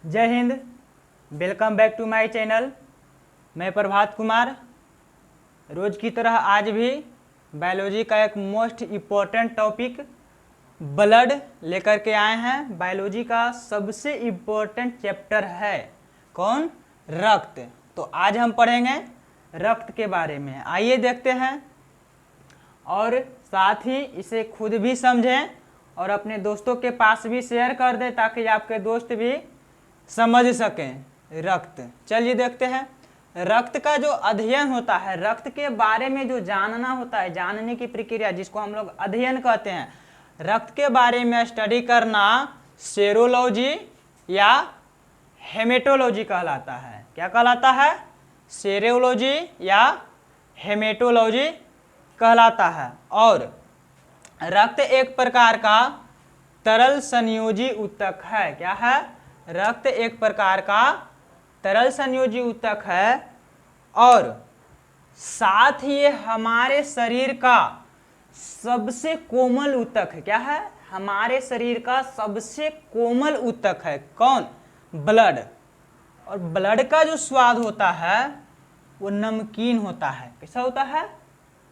जय हिंद। Welcome back to my channel. मैं प्रभात कुमार रोज की तरह आज भी बायोलॉजी का एक मोस्ट इम्पोर्टेंट टॉपिक ब्लड लेकर के आए हैं। बायोलॉजी का सबसे इम्पोर्टेंट चैप्टर है कौन? रक्त। तो आज हम पढ़ेंगे रक्त के बारे में। आइए देखते हैं और साथ ही इसे खुद भी समझें और अपने दोस्तों के पास भी शेयर कर दें ताकि आपके दोस्त भी समझ सकें रक्त। चलिए देखते हैं। रक्त का जो अध्ययन होता है, रक्त के बारे में जो जानना होता है, जानने की प्रक्रिया जिसको हम लोग अध्ययन कहते हैं, रक्त के बारे में स्टडी करना सेरोलॉजी या हेमेटोलॉजी कहलाता है। क्या कहलाता है? सेरोलॉजी या हेमेटोलॉजी कहलाता है। और रक्त एक प्रकार का तरल संयोजी ऊतक है। क्या है? रक्त एक प्रकार का तरल संयोजी ऊतक है और साथ ही ये हमारे शरीर का सबसे कोमल ऊतक है। क्या है? हमारे शरीर का सबसे कोमल ऊतक है। कौन? ब्लड। और ब्लड का जो स्वाद होता है वो नमकीन होता है। कैसा होता है?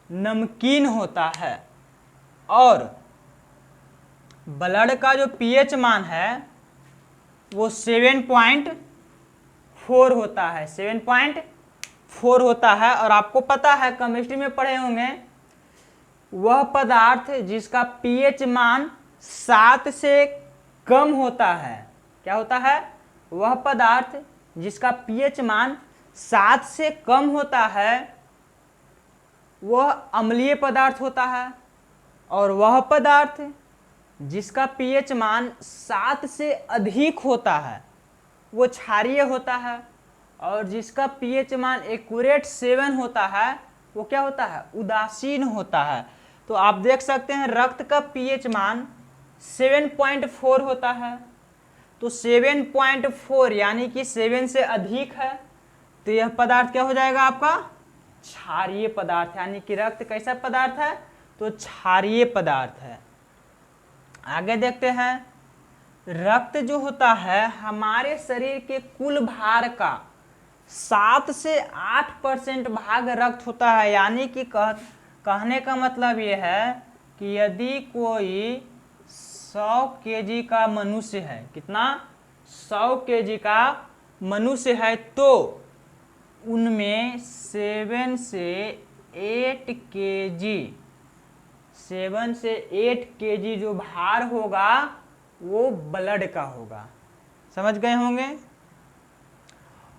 नमकीन होता है। और ब्लड का जो पीएच मान है वो 7.4 होता है। 7.4 होता है। और आपको पता है, केमिस्ट्री में पढ़े होंगे, वह पदार्थ जिसका पीएच मान 7 से कम होता है। क्या होता है? वह पदार्थ जिसका पीएच मान 7 से कम होता है वह अम्लीय पदार्थ होता है। और वह पदार्थ जिसका पीएच मान 7 से अधिक होता है वो क्षारीय होता है। और जिसका पीएच मान एक्यूरेट 7 होता है वो क्या होता है? उदासीन होता है। तो आप देख सकते हैं रक्त का पीएच मान 7.4 होता है। तो 7.4 यानी कि 7 से अधिक है तो यह पदार्थ क्या हो जाएगा आपका? क्षारीय पदार्थ। यानी कि रक्त कैसा पदार्थ है? तो क्षारीय पदार्थ है। आगे देखते हैं। रक्त जो होता है हमारे शरीर के कुल भार का 7 से 8% भाग रक्त होता है। यानी कि कहने का मतलब ये है कि यदि कोई 100 केजी का मनुष्य है, कितना? 100 केजी का मनुष्य है, तो उनमें 7 से 8 केजी जो भार होगा वो ब्लड का होगा। समझ गए होंगे।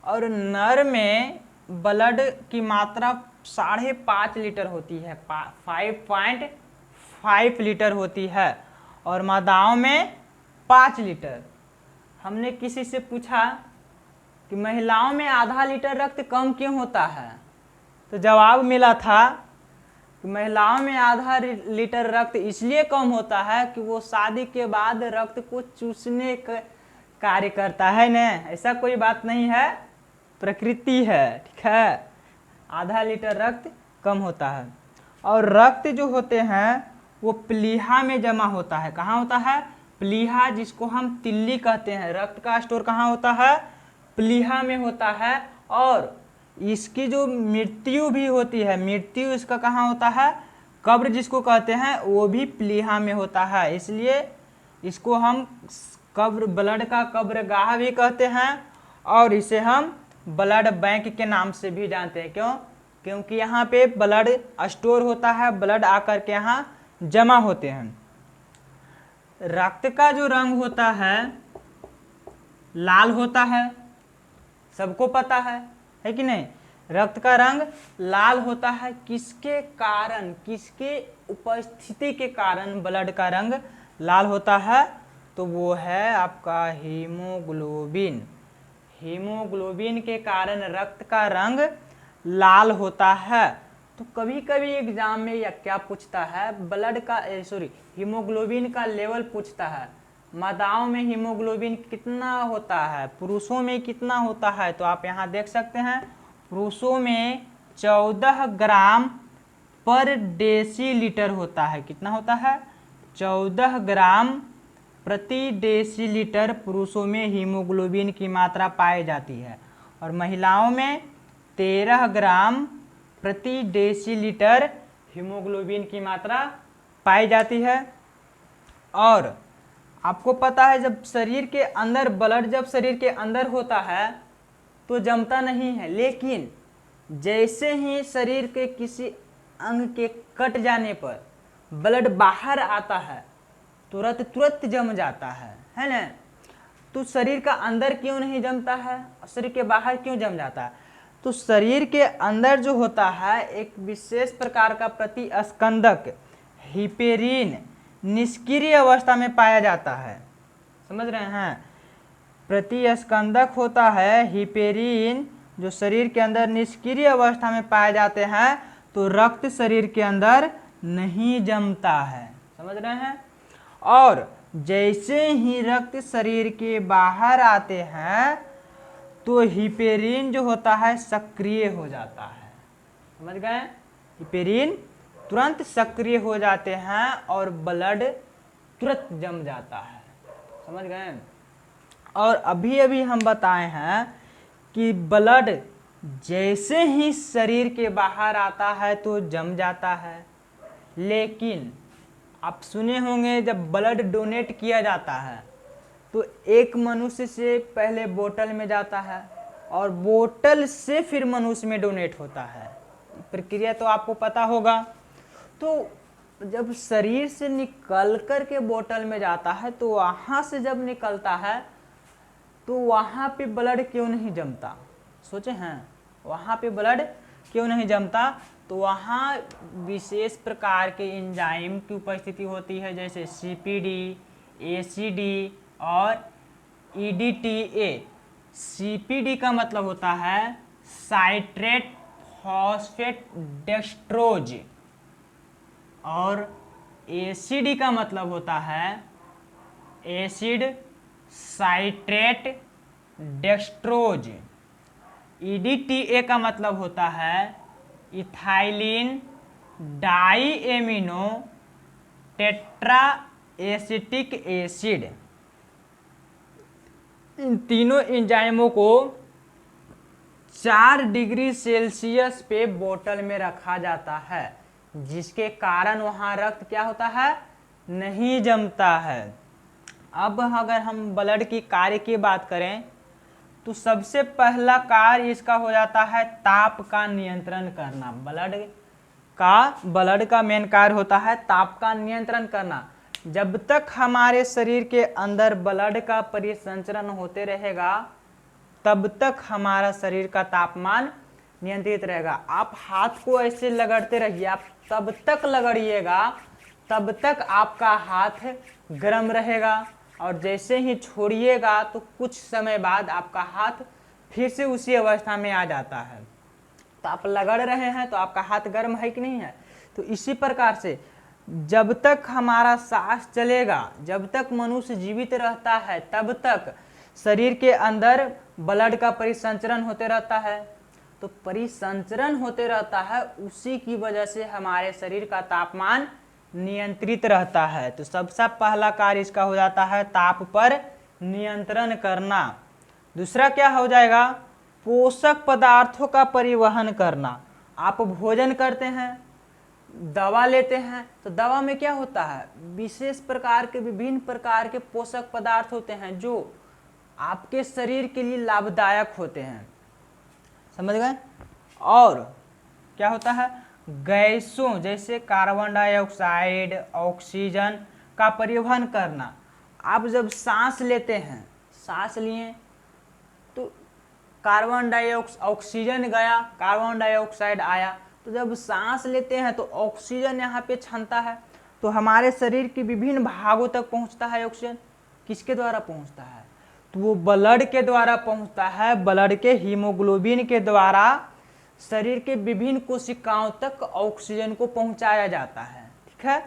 और नर में ब्लड की मात्रा 5.5 लीटर होती है। 5.5 लीटर होती है। और मादाओं में 5 लीटर। हमने किसी से पूछा कि महिलाओं में आधा लीटर रक्त कम क्यों होता है, तो जवाब मिला था कि महिलाओं में आधा लीटर रक्त इसलिए कम होता है कि वो शादी के बाद रक्त को चूसने का कार्य करता है ना। ऐसा कोई बात नहीं है, प्रकृति है। ठीक है, आधा लीटर रक्त कम होता है। और रक्त जो होते हैं वो प्लीहा में जमा होता है। कहाँ होता है? प्लीहा, जिसको हम तिल्ली कहते हैं। रक्त का स्टोर कहाँ होता है? प्लीहा में होता है। और इसकी जो मृत्यु भी होती है, मृत्यु इसका कहाँ होता है? कब्र जिसको कहते हैं वो भी प्लीहा में होता है। इसलिए इसको हम कब्र, ब्लड का कब्रगाह भी कहते हैं। और इसे हम ब्लड बैंक के नाम से भी जानते हैं। क्यों? क्योंकि यहाँ पे ब्लड स्टोर होता है, ब्लड आकर के यहाँ जमा होते हैं। रक्त का जो रंग होता है लाल होता है, सबको पता है कि नहीं? रक्त का रंग लाल होता है। किसके कारण, किसके उपस्थिति के कारण ब्लड का रंग लाल होता है? तो वो है आपका हीमोग्लोबिन। हीमोग्लोबिन के कारण रक्त का रंग लाल होता है। तो कभी कभी एग्जाम में या क्या पूछता है, ब्लड का हीमोग्लोबिन का लेवल पूछता है। मादाओं में हीमोग्लोबिन कितना होता है, पुरुषों में कितना होता है? तो आप यहाँ देख सकते हैं पुरुषों में 14 ग्राम पर डेसीलीटर होता है। कितना होता है? 14 ग्राम प्रति डेसीलीटर पुरुषों में हीमोग्लोबिन की मात्रा पाई जाती है और महिलाओं में 13 ग्राम प्रति डेसीलीटर हीमोग्लोबिन की मात्रा पाई जाती है। और आपको पता है जब शरीर के अंदर ब्लड जब शरीर के अंदर होता है तो जमता नहीं है, लेकिन जैसे ही शरीर के किसी अंग के कट जाने पर ब्लड बाहर आता है तुरंत तुरंत जम जाता है ना। तो शरीर का अंदर क्यों नहीं जमता है, शरीर के बाहर क्यों जम जाता है? तो शरीर के अंदर जो होता है एक विशेष प्रकार का प्रतिस्कंदक हिपेरिन निष्क्रिय अवस्था में पाया जाता है। समझ रहे हैं? प्रतिस्कंदक होता है हिपेरिन जो शरीर के अंदर निष्क्रिय अवस्था में पाए जाते हैं, तो रक्त शरीर के अंदर नहीं जमता है। समझ रहे हैं? और जैसे ही रक्त शरीर के बाहर आते हैं तो हिपेरिन जो होता है सक्रिय हो जाता है। समझ गए? हिपेरिन तुरंत सक्रिय हो जाते हैं और ब्लड तुरंत जम जाता है। समझ गए? और अभी अभी हम बताए हैं कि ब्लड जैसे ही शरीर के बाहर आता है तो जम जाता है, लेकिन आप सुने होंगे जब ब्लड डोनेट किया जाता है तो एक मनुष्य से पहले बोतल में जाता है और बोतल से फिर मनुष्य में डोनेट होता है। प्रक्रिया तो आपको पता होगा। तो जब शरीर से निकल कर के बोतल में जाता है तो वहाँ से जब निकलता है तो वहाँ पे ब्लड क्यों नहीं जमता? सोचे हैं वहाँ पे ब्लड क्यों नहीं जमता? तो वहाँ विशेष प्रकार के एंजाइम की उपस्थिति होती है, जैसे CPD, ACD और EDTA। CPD का मतलब होता है साइट्रेट फॉस्फेट डेक्सट्रोज और ACD का मतलब होता है एसिड साइट्रेट डेक्सट्रोज। EDTA का मतलब होता है इथाइलिन डाईएमिनो टेट्रा एसिटिक एसिड। इन तीनों एंजाइमों को 4 डिग्री सेल्सियस पे बोतल में रखा जाता है, जिसके कारण वहाँ रक्त क्या होता है? नहीं जमता है। अब अगर हम ब्लड की कार्य की बात करें तो सबसे पहला कार्य इसका हो जाता है ताप का नियंत्रण करना। ब्लड का मेन कार्य होता है ताप का नियंत्रण करना। जब तक हमारे शरीर के अंदर ब्लड का परिसंचरण होते रहेगा तब तक हमारा शरीर का तापमान नियंत्रित रहेगा। आप हाथ को ऐसे लगड़ते रहिए, आप तब तक लगड़िएगा तब तक आपका हाथ गर्म रहेगा, और जैसे ही छोड़िएगा तो कुछ समय बाद आपका हाथ फिर से उसी अवस्था में आ जाता है। तो आप लगड़ रहे हैं तो आपका हाथ गर्म है कि नहीं है? तो इसी प्रकार से जब तक हमारा सांस चलेगा, जब तक मनुष्य जीवित रहता है, तब तक शरीर के अंदर ब्लड का परिसंचरण होते रहता है। तो परिसंचरण होते रहता है, उसी की वजह से हमारे शरीर का तापमान नियंत्रित रहता है। तो सबसे पहला कार्य इसका हो जाता है ताप पर नियंत्रण करना। दूसरा क्या हो जाएगा? पोषक पदार्थों का परिवहन करना। आप भोजन करते हैं, दवा लेते हैं, तो दवा में क्या होता है? विशेष प्रकार के विभिन्न प्रकार के पोषक पदार्थ होते हैं जो आपके शरीर के लिए लाभदायक होते हैं। समझ गए? और क्या होता है? गैसों जैसे कार्बन डाइऑक्साइड, ऑक्सीजन का परिवहन करना। आप जब सांस लेते हैं, सांस लिए तो कार्बन डाइऑक्साइड, ऑक्सीजन गया, कार्बन डाइऑक्साइड आया, तो जब सांस लेते हैं तो ऑक्सीजन यहाँ पे क्षमता है, तो हमारे शरीर के विभिन्न भागों तक पहुँचता है। ऑक्सीजन किसके द्वारा पहुँचता है? तो वो ब्लड के द्वारा पहुँचता है। ब्लड के हीमोग्लोबिन के द्वारा शरीर के विभिन्न कोशिकाओं तक ऑक्सीजन को पहुंचाया जाता है। ठीक है?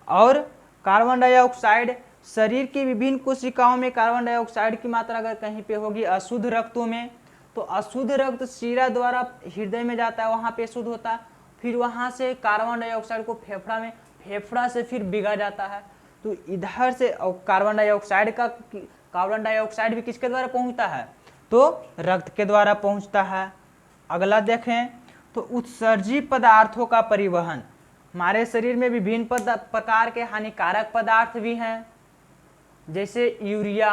और कार्बन डाइऑक्साइड, शरीर की विभिन्न कोशिकाओं में कार्बन डाइऑक्साइड की मात्रा अगर कहीं पे होगी अशुद्ध रक्तों में, तो अशुद्ध रक्त शिरा द्वारा हृदय में जाता है, वहाँ पे शुद्ध होता है। फिर वहाँ से कार्बन डाइऑक्साइड को फेफड़ा में, फेफड़ा से फिर बिगा जाता है। तो इधर से कार्बन डाइऑक्साइड भी किसके द्वारा पहुंचता है, तो रक्त के द्वारा पहुंचता है। अगला देखें तो उत्सर्जी पदार्थों का परिवहन। हमारे शरीर में विभिन्न प्रकार के हानिकारक पदार्थ भी हैं, जैसे यूरिया,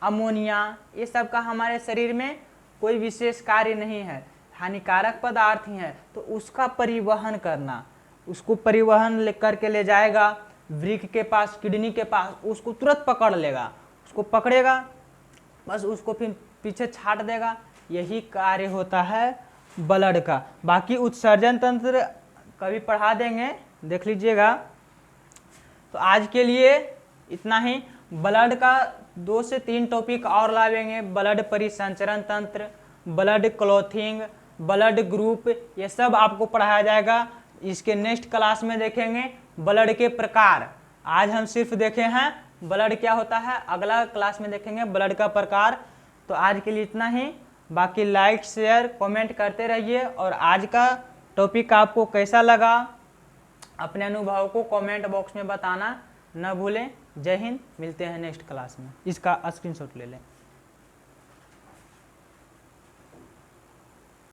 अमोनिया, ये सब का हमारे शरीर में कोई विशेष कार्य नहीं है, हानिकारक पदार्थ ही हैं। तो उसका परिवहन करना, उसको परिवहन करके ले जाएगा वृक्क के पास, किडनी के पास, उसको तुरंत पकड़ लेगा, उसको पकड़ेगा बस उसको फिर पीछे छाट देगा। यही कार्य होता है ब्लड का। बाकी उत्सर्जन तंत्र कभी पढ़ा देंगे, देख लीजिएगा। तो आज के लिए इतना ही। ब्लड का 2 से 3 टॉपिक और लावेंगे, ब्लड परिसंचरण तंत्र, ब्लड क्लॉथिंग, ब्लड ग्रुप, ये सब आपको पढ़ाया जाएगा। इसके नेक्स्ट क्लास में देखेंगे ब्लड के प्रकार। आज हम सिर्फ देखे हैं ब्लड क्या होता है, अगला क्लास में देखेंगे ब्लड का प्रकार। तो आज के लिए इतना ही। बाकी लाइक शेयर कमेंट करते रहिए, और आज का टॉपिक आपको कैसा लगा अपने अनुभव को कमेंट बॉक्स में बताना न भूलें। जय हिंद, मिलते हैं नेक्स्ट क्लास में। इसका स्क्रीनशॉट ले लें।